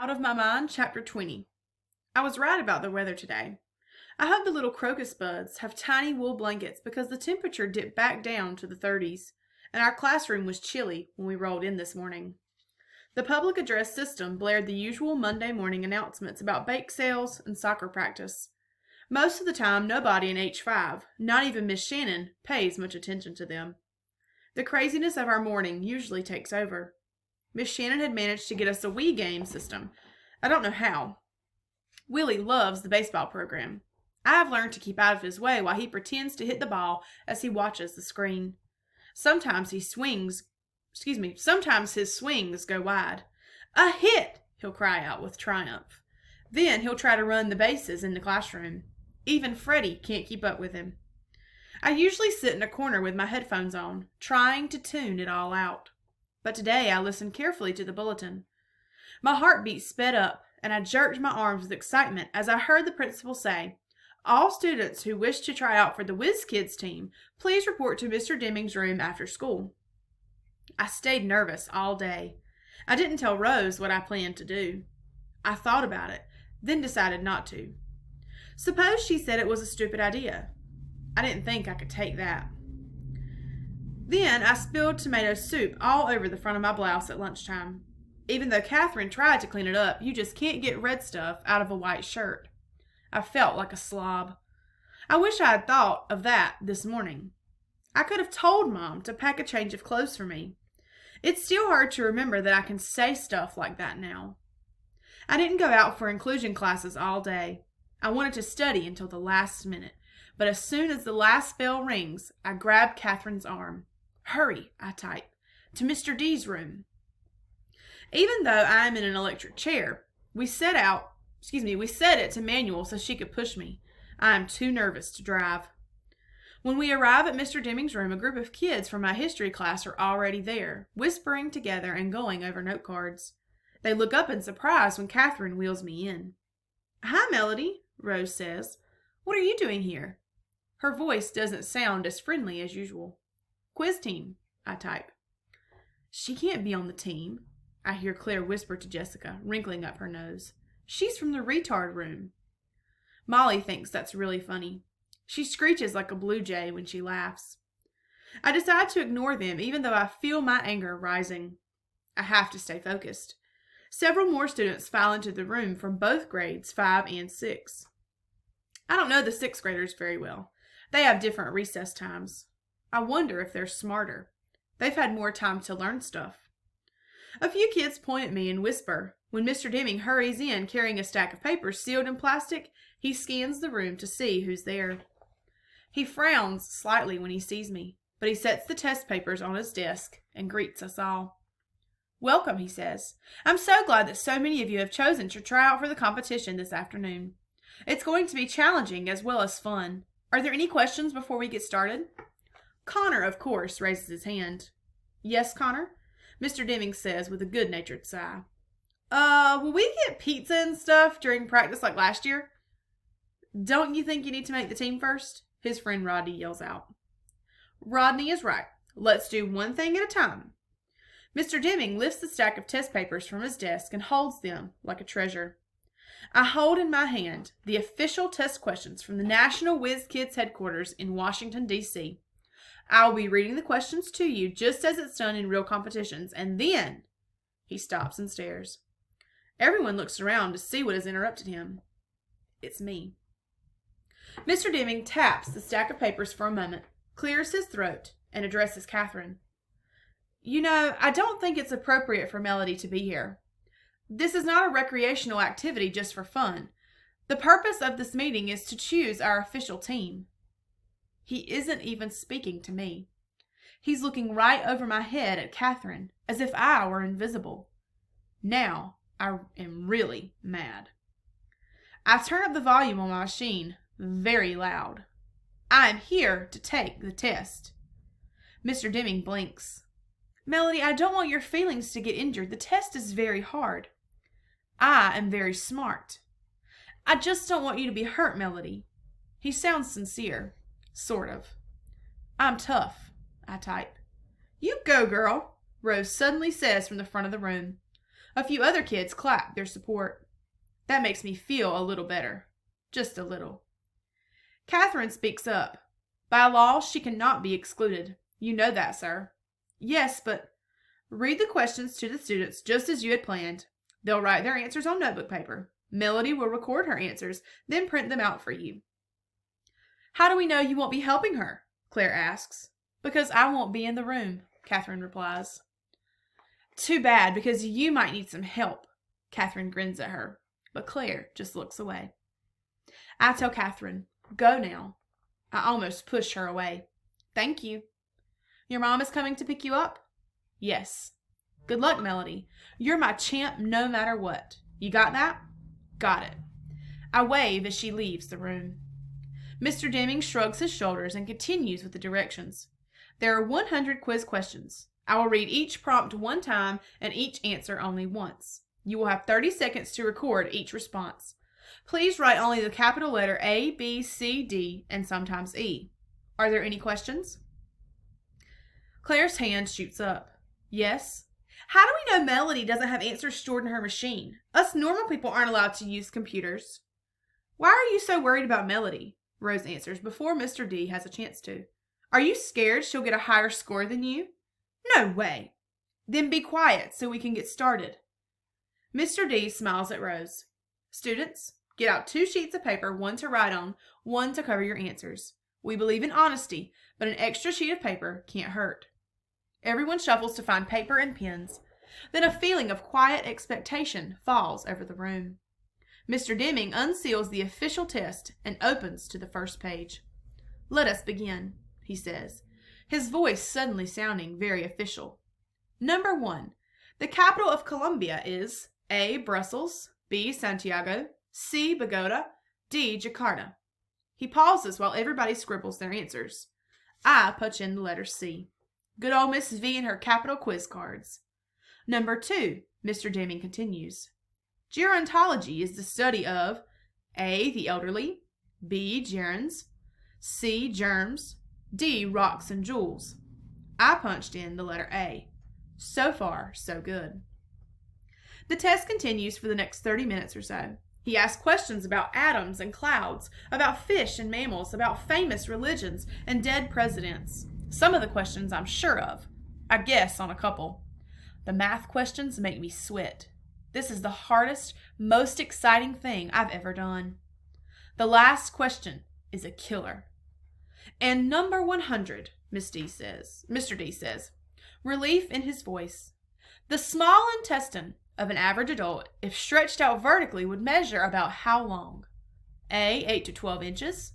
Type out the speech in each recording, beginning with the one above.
Out of My Mind, Chapter 20. I was right about the weather today. I hope the little crocus buds have tiny wool blankets because the temperature dipped back down to the 30s, and our classroom was chilly when we rolled in this morning. The public address system blared the usual Monday morning announcements about bake sales and soccer practice. Most of the time, nobody in H5, not even Miss Shannon, pays much attention to them. The craziness of our morning usually takes over. Miss Shannon had managed to get us a Wii game system. I don't know how. Willie loves the baseball program. I have learned to keep out of his way while he pretends to hit the ball as he watches the screen. Sometimes his swings go wide. "A hit!" he'll cry out with triumph. Then he'll try to run the bases in the classroom. Even Freddie can't keep up with him. I usually sit in a corner with my headphones on, trying to tune it all out. But today I listened carefully to the bulletin. My heartbeat sped up, and I jerked my arms with excitement as I heard the principal say, "All students who wish to try out for the Whiz Kids team, please report to Mr. Deming's room after school." I stayed nervous all day. I didn't tell Rose what I planned to do. I thought about it, then decided not to. Suppose she said it was a stupid idea. I didn't think I could take that. Then I spilled tomato soup all over the front of my blouse at lunchtime. Even though Catherine tried to clean it up, you just can't get red stuff out of a white shirt. I felt like a slob. I wish I had thought of that this morning. I could have told Mom to pack a change of clothes for me. It's still hard to remember that I can say stuff like that now. I didn't go out for inclusion classes all day. I wanted to study until the last minute, but as soon as the last bell rings, I grab Catherine's arm. "Hurry," I type, "to Mr. D's room." Even though I am in an electric chair, we set it to manual so she could push me. I am too nervous to drive. When we arrive at Mr. Deming's room, a group of kids from my history class are already there, whispering together and going over note cards. They look up in surprise when Catherine wheels me in. "Hi, Melody," Rose says. "What are you doing here?" Her voice doesn't sound as friendly as usual. "Quiz team," I type. "She can't be on the team," I hear Claire whisper to Jessica, wrinkling up her nose. "She's from the retard room." Molly thinks that's really funny. She screeches like a blue jay when she laughs. I decide to ignore them even though I feel my anger rising. I have to stay focused. Several more students file into the room from both grades 5 and 6. I don't know the 6th graders very well. They have different recess times. I wonder if they're smarter. They've had more time to learn stuff. A few kids point at me and whisper. When Mr. Deming hurries in carrying a stack of papers sealed in plastic, he scans the room to see who's there. He frowns slightly when he sees me, but he sets the test papers on his desk and greets us all. "Welcome," he says. "I'm so glad that so many of you have chosen to try out for the competition this afternoon. It's going to be challenging as well as fun. Are there any questions before we get started?" Connor, of course, raises his hand. "Yes, Connor?" Mr. Deming says with a good-natured sigh. Will we get pizza and stuff during practice like last year?" "Don't you think you need to make the team first?" his friend Rodney yells out. Rodney is right. Let's do one thing at a time. Mr. Deming lifts the stack of test papers from his desk and holds them like a treasure. I hold in my hand the official test questions from the National Whiz Kids headquarters in Washington, D.C. I'll be reading the questions to you just as it's done in real competitions, and then he stops and stares. Everyone looks around to see what has interrupted him. It's me. Mr. Deming taps the stack of papers for a moment, clears his throat, and addresses Catherine. "You know, I don't think it's appropriate for Melody to be here. This is not a recreational activity just for fun. The purpose of this meeting is to choose our official team." He isn't even speaking to me. He's looking right over my head at Catherine, as if I were invisible. Now I am really mad. I turn up the volume on my machine very loud. I am here to take the test. Mr. Deming blinks. "Melody, I don't want your feelings to get injured. The test is very hard." "I am very smart." "I just don't want you to be hurt, Melody." He sounds sincere. Sort of. "I'm tough," I type. "You go, girl," Rose suddenly says from the front of the room. A few other kids clap their support. That makes me feel a little better. Just a little. Catherine speaks up. By law, she cannot be excluded. You know that, sir. Yes, but read the questions to the students just as you had planned. They'll write their answers on notebook paper. Melody will record her answers, then print them out for you. How do we know you won't be helping her? Claire asks. Because I won't be in the room, Catherine replies. Too bad, because you might need some help. Catherine grins at her, but Claire just looks away. I tell Catherine, go now. I almost push her away. Thank you. Your mom is coming to pick you up? Yes. Good luck, Melody. You're my champ no matter what. You got that? Got it. I wave as she leaves the room. Mr. Deming shrugs his shoulders and continues with the directions. There are 100 quiz questions. I will read each prompt one time and each answer only once. You will have 30 seconds to record each response. Please write only the capital letter A, B, C, D, and sometimes E. Are there any questions? Claire's hand shoots up. Yes. How do we know Melody doesn't have answers stored in her machine? Us normal people aren't allowed to use computers. Why are you so worried about Melody? Rose answers before Mr. D has a chance to. Are you scared she'll get a higher score than you? No way. Then be quiet so we can get started. Mr. D smiles at Rose. Students, get out 2 sheets of paper, one to write on, one to cover your answers. We believe in honesty, but an extra sheet of paper can't hurt. Everyone shuffles to find paper and pens. Then a feeling of quiet expectation falls over the room. Mr. Deming unseals the official test and opens to the first page. Let us begin, he says, his voice suddenly sounding very official. Number 1. The capital of Colombia is A. Brussels, B. Santiago, C. Bogota, D. Jakarta. He pauses while everybody scribbles their answers. I punch in the letter C. Good old Miss V and her capital quiz cards. Number 2, Mr. Deming continues. Gerontology is the study of A. the elderly, B. germs, C. germs, D. rocks and jewels. I punched in the letter A. So far, so good. The test continues for the next 30 minutes or so. He asks questions about atoms and clouds, about fish and mammals, about famous religions and dead presidents. Some of the questions I'm sure of. I guess on a couple. The math questions make me sweat. This is the hardest, most exciting thing I've ever done. The last question is a killer. And number 100, Mr. D says, relief in his voice. The small intestine of an average adult, if stretched out vertically, would measure about how long? A. 8 to 12 inches,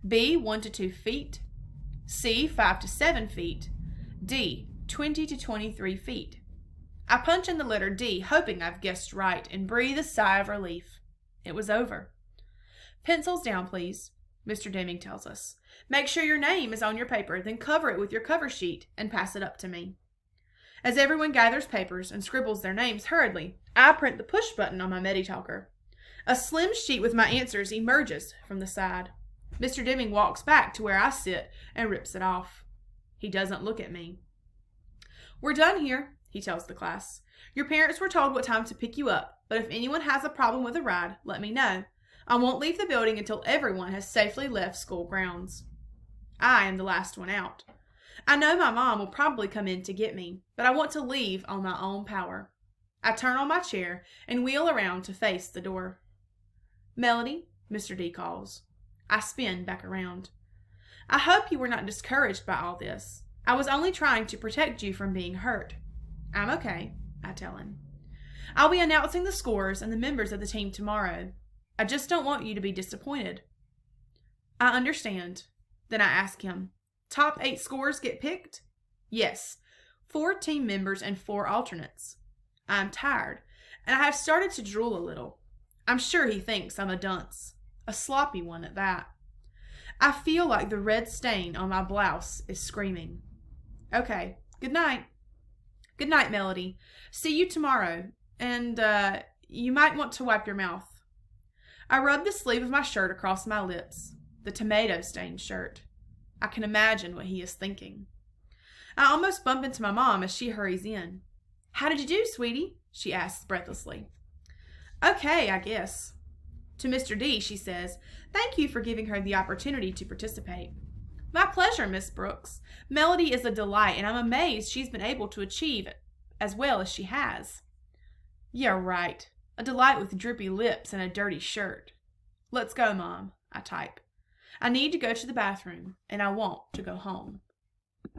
B. 1 to 2 feet, C. 5 to 7 feet, D. 20 to 23 feet. I punch in the letter D, hoping I've guessed right, and breathe a sigh of relief. It was over. Pencils down, please, Mr. Deming tells us. Make sure your name is on your paper, then cover it with your cover sheet and pass it up to me. As everyone gathers papers and scribbles their names hurriedly, I print the push button on my MediTalker. A slim sheet with my answers emerges from the side. Mr. Deming walks back to where I sit and rips it off. He doesn't look at me. We're done here, he tells the class. Your parents were told what time to pick you up, but if anyone has a problem with a ride, let me know. I won't leave the building until everyone has safely left school grounds. I am the last one out. I know my mom will probably come in to get me, but I want to leave on my own power. I turn on my chair and wheel around to face the door. Melody, Mr. D calls. I spin back around. I hope you were not discouraged by all this. I was only trying to protect you from being hurt. I'm okay, I tell him. I'll be announcing the scores and the members of the team tomorrow. I just don't want you to be disappointed. I understand. Then I ask him, top 8 scores get picked? Yes, 4 team members and 4 alternates. I'm tired, and I have started to drool a little. I'm sure he thinks I'm a dunce, a sloppy one at that. I feel like the red stain on my blouse is screaming. Okay, good night. Good night, Melody. See you tomorrow, and you might want to wipe your mouth. I rub the sleeve of my shirt across my lips, the tomato-stained shirt. I can imagine what he is thinking. I almost bump into my mom as she hurries in. How did you do, sweetie? she asks breathlessly. Okay, I guess. To Mr. D, she says, "Thank you for giving her the opportunity to participate." "My pleasure, Miss Brooks. Melody is a delight, and I'm amazed she's been able to achieve it as well as she has." "Yeah, right. A delight with droopy lips and a dirty shirt. Let's go, Mom," I type. "I need to go to the bathroom, and I want to go home."